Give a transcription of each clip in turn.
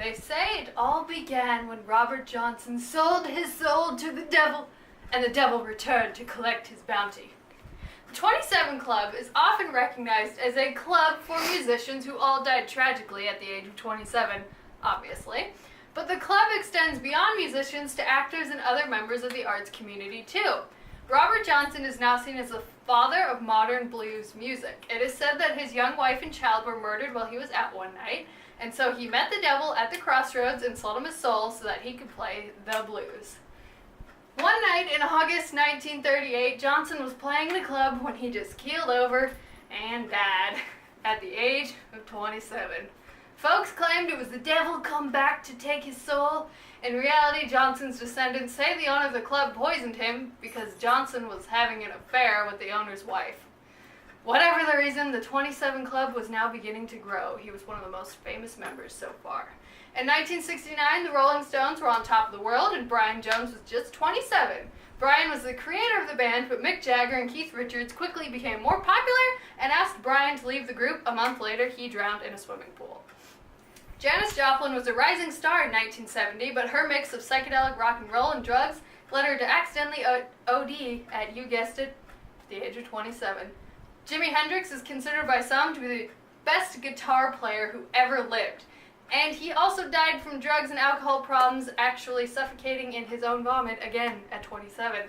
They say it all began when Robert Johnson sold his soul to the devil, and the devil returned to collect his bounty. The 27 Club is often recognized as a club for musicians who all died tragically at the age of 27, obviously. But the club extends beyond musicians to actors and other members of the arts community too. Robert Johnson is now seen as the father of modern blues music. It is said that his young wife and child were murdered while he was out one night, and so he met the devil at the crossroads and sold him his soul so that he could play the blues. One night in August 1938, Johnson was playing the club when he just keeled over and died at the age of 27. Folks claimed it was the devil come back to take his soul. In reality, Johnson's descendants say the owner of the club poisoned him because Johnson was having an affair with the owner's wife. Whatever the reason, the 27 Club was now beginning to grow. He was one of the most famous members so far. In 1969, the Rolling Stones were on top of the world, and Brian Jones was just 27. Brian was the creator of the band, but Mick Jagger and Keith Richards quickly became more popular and asked Brian to leave the group. A month later, he drowned in a swimming pool. Janis Joplin was a rising star in 1970, but her mix of psychedelic rock and roll and drugs led her to accidentally OD at, you guessed it, the age of 27. Jimi Hendrix is considered by some to be the best guitar player who ever lived. And he also died from drugs and alcohol problems, actually suffocating in his own vomit again at 27.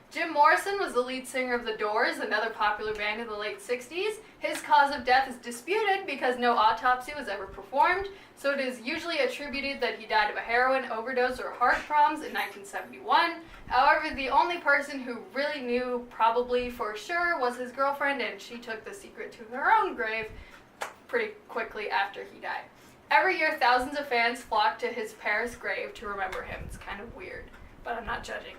Jim Morrison was the lead singer of The Doors, another popular band in the late 60s. His cause of death is disputed because no autopsy was ever performed, so it is usually attributed that he died of a heroin overdose or heart problems in 1971. However, the only person who really knew probably for sure was his girlfriend, and she took the secret to her own grave pretty quickly after he died. Every year, thousands of fans flock to his Paris grave to remember him. It's kind of weird, but I'm not judging.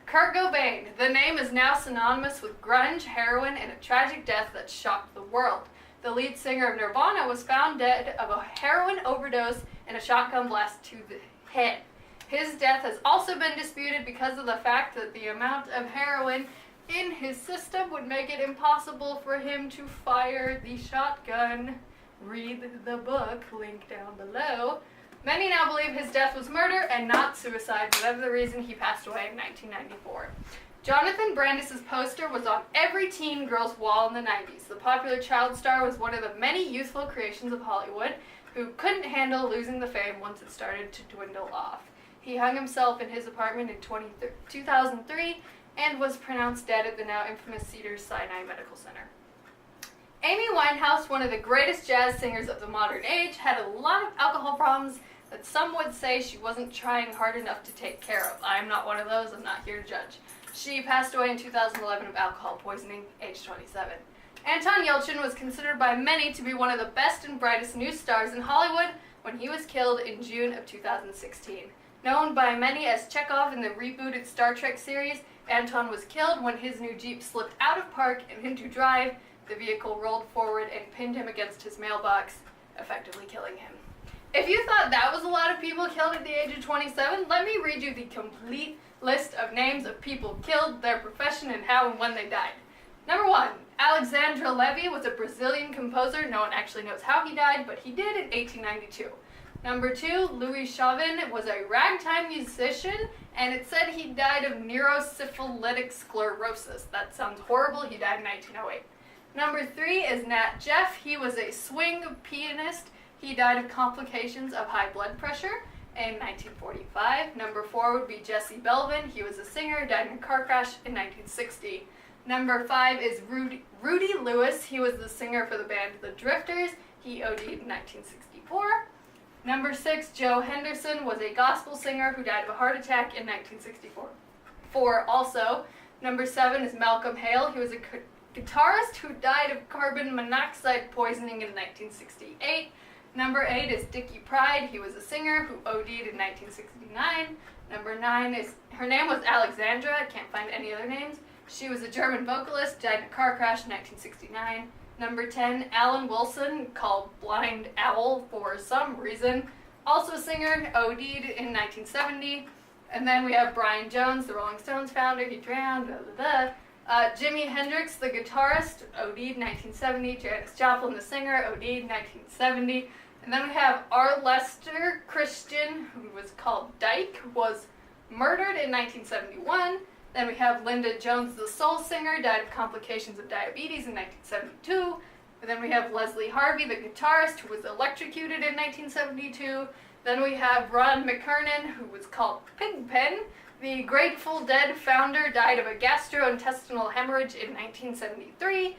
Kurt Cobain. The name is now synonymous with grunge, heroin, and a tragic death that shocked the world. The lead singer of Nirvana was found dead of a heroin overdose and a shotgun blast to the head. His death has also been disputed because of the fact that the amount of heroin in his system would make it impossible for him to fire the shotgun. Read the book, link down below. Many now believe his death was murder and not suicide, whatever the reason he passed away in 1994. Jonathon Brandis' poster was on every teen girl's wall in the 90s. The popular child star was one of the many youthful creations of Hollywood who couldn't handle losing the fame once it started to dwindle off. He hung himself in his apartment in 2003 and was pronounced dead at the now infamous Cedars-Sinai Medical Center. Amy Winehouse, one of the greatest jazz singers of the modern age, had a lot of alcohol problems that some would say she wasn't trying hard enough to take care of. I am not one of those. I'm not here to judge. She passed away in 2011 of alcohol poisoning, age 27. Anton Yelchin was considered by many to be one of the best and brightest new stars in Hollywood when he was killed in June of 2016. Known by many as Chekhov in the rebooted Star Trek series, Anton was killed when his new Jeep slipped out of park and into drive. The vehicle rolled forward and pinned him against his mailbox, effectively killing him. If you thought that was a lot of people killed at the age of 27, let me read you the complete list of names of people killed, their profession, and how and when they died. Number 1, Alexandra Levy was a Brazilian composer. No one actually knows how he died, but he did in 1892. Number 2, Louis Chauvin was a ragtime musician, and it said he died of neurosyphilitic sclerosis. That sounds horrible. He died in 1908. Number 3 is Nat Jeff. He was a swing pianist. He died of complications of high blood pressure in 1945. Number 4 would be Jesse Belvin. He was a singer, died in a car crash in 1960. Number 5 is Rudy Lewis. He was the singer for the band The Drifters. He OD'd in 1964. Number 6, Joe Henderson was a gospel singer who died of a heart attack in 1964. Also, number 7 is Malcolm Hale. He was a guitarist who died of carbon monoxide poisoning in 1968. Number 8 is Dicky Pride. He was a singer who OD'd in 1969. Number 9 is, her name was Alexandra. I can't find any other names. She was a German vocalist, died in a car crash in 1969. Number 10, Alan Wilson, called Blind Owl for some reason. Also a singer, OD'd in 1970. And then we have Brian Jones, the Rolling Stones founder. He drowned, blah, blah, blah. Jimi Hendrix, the guitarist, OD'd 1970. Janis Joplin, the singer, OD'd 1970. And then we have R. Lester Christian, who was called Dyke, who was murdered in 1971. Then we have Linda Jones, the soul singer, died of complications of diabetes in 1972. And then we have Leslie Harvey, the guitarist, who was electrocuted in 1972. Then we have Ron McKernan, who was called Pigpen. The Grateful Dead founder died of a gastrointestinal hemorrhage in 1973.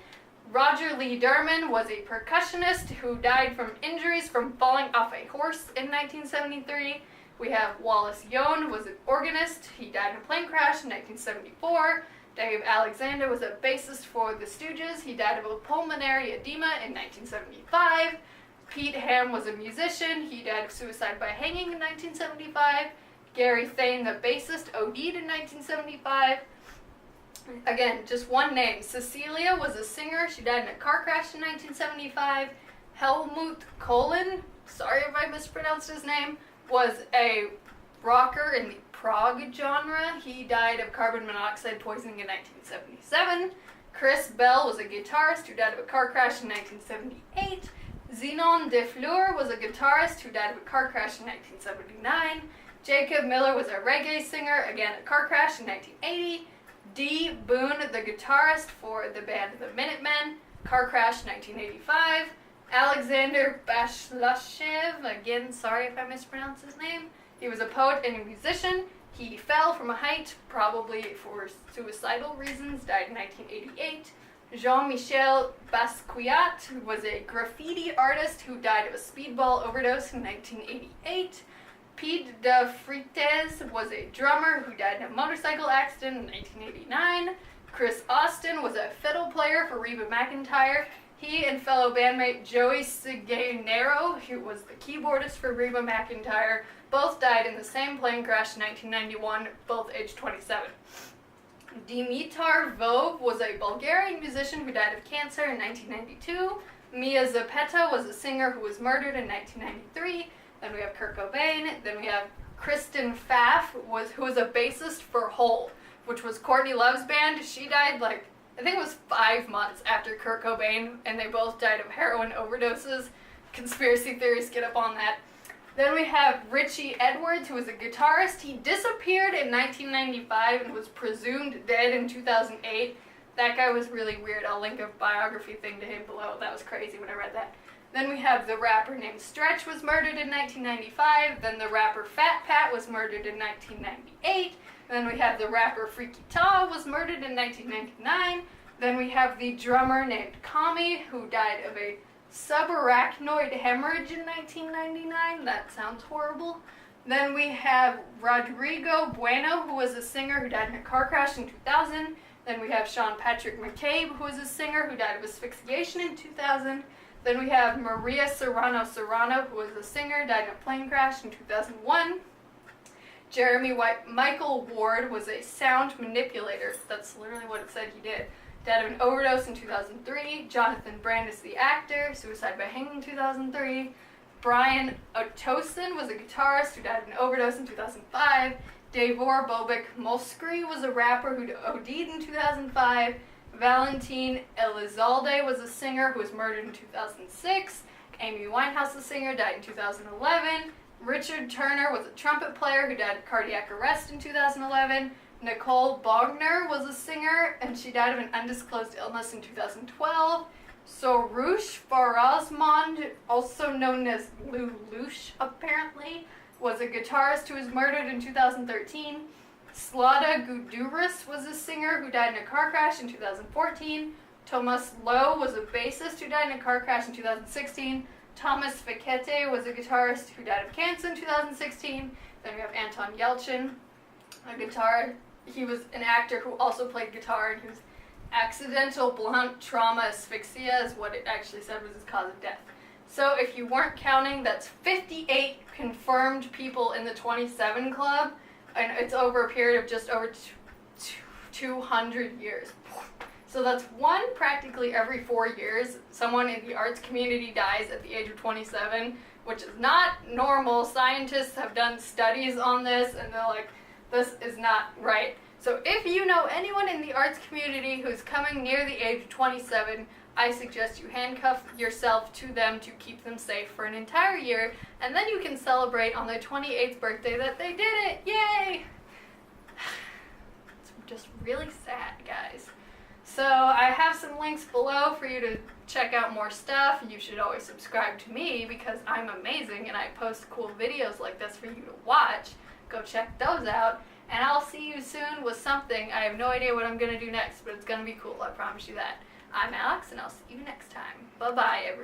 Roger Lee Durman was a percussionist who died from injuries from falling off a horse in 1973. We have Wallace Yohn, who was an organist. He died in a plane crash in 1974. Dave Alexander was a bassist for the Stooges. He died of a pulmonary edema in 1975. Pete Ham was a musician. He died of suicide by hanging in 1975. Gary Thane, the bassist, OD'd in 1975. Again, just one name. Cecilia was a singer. She died in a car crash in 1975. Helmut Kohlin, sorry if I mispronounced his name, was a rocker in the prog genre. He died of carbon monoxide poisoning in 1977. Chris Bell was a guitarist who died of a car crash in 1978. Zenon DeFleur was a guitarist who died of a car crash in 1979. Jacob Miller was a reggae singer, again a car crash in 1980. Dee Boone, the guitarist for the band The Minutemen, car crash 1985. Alexander Bashlashev, again sorry if I mispronounced his name, he was a poet and a musician. He fell from a height, probably for suicidal reasons, died in 1988. Jean-Michel Basquiat, who was a graffiti artist who died of a speedball overdose in 1988. Pete de Freitas was a drummer who died in a motorcycle accident in 1989. Chris Austin was a fiddle player for Reba McEntire. He and fellow bandmate Joey Siganero, who was the keyboardist for Reba McEntire, both died in the same plane crash in 1991, both aged 27. Dimitar Vov was a Bulgarian musician who died of cancer in 1992. Mia Zapeta was a singer who was murdered in 1993. Then we have Kurt Cobain. Then we have Kristen Pfaff, who was a bassist for Hole, which was Courtney Love's band. She died I think it was 5 months after Kurt Cobain, and they both died of heroin overdoses. Conspiracy theories get up on that. Then we have Richey Edwards, who was a guitarist. He disappeared in 1995 and was presumed dead in 2008. That guy was really weird. I'll link a biography thing to him below. That was crazy when I read that. Then we have the rapper named Stretch was murdered in 1995. Then the rapper Fat Pat was murdered in 1998. Then we have the rapper Freaky Ta was murdered in 1999. Then we have the drummer named Kami, who died of a subarachnoid hemorrhage in 1999. That sounds horrible. Then we have Rodrigo Bueno, who was a singer who died in a car crash in 2000. Then we have Sean Patrick McCabe, who was a singer who died of asphyxiation in 2000. Then we have Maria Serrano, who was a singer, died in a plane crash in 2001. Jeremy Michael Ward was a sound manipulator. That's literally what it said he did. Died of an overdose in 2003. Jonathon Brandis, the actor, suicide by hanging in 2003. Brian Otosin was a guitarist who died of an overdose in 2005. Davor Bobek Moskry was a rapper who OD'd in 2005. Valentine Elizalde was a singer who was murdered in 2006. Amy Winehouse, a singer, died in 2011. Richard Turner was a trumpet player who died of cardiac arrest in 2011. Nicole Bogner was a singer, and she died of an undisclosed illness in 2012. Soroush Farazmond, also known as Lelouch apparently, was a guitarist who was murdered in 2013. Slada Gudurus was a singer who died in a car crash in 2014. Thomas Lowe was a bassist who died in a car crash in 2016. Thomas Fikete was a guitarist who died of cancer in 2016. Then we have Anton Yelchin, a guitar. He was an actor who also played guitar, and whose accidental blunt trauma asphyxia is what it actually said was his cause of death. So if you weren't counting, that's 58 confirmed people in the 27 Club, and it's over a period of just over 200 years. So that's one practically every 4 years. Someone in the arts community dies at the age of 27, which is not normal. Scientists have done studies on this, and they're like, this is not right. So if you know anyone in the arts community who's coming near the age of 27, I suggest you handcuff yourself to them to keep them safe for an entire year, and then you can celebrate on their 28th birthday that they did it. Yay! It's just really sad, guys. So I have some links below for you to check out more stuff. You should always subscribe to me because I'm amazing and I post cool videos like this for you to watch. Go check those out, and I'll see you soon with something. I have no idea what I'm going to do next, but it's going to be cool. I promise you that. I'm Alex, and I'll see you next time. Bye-bye, everyone.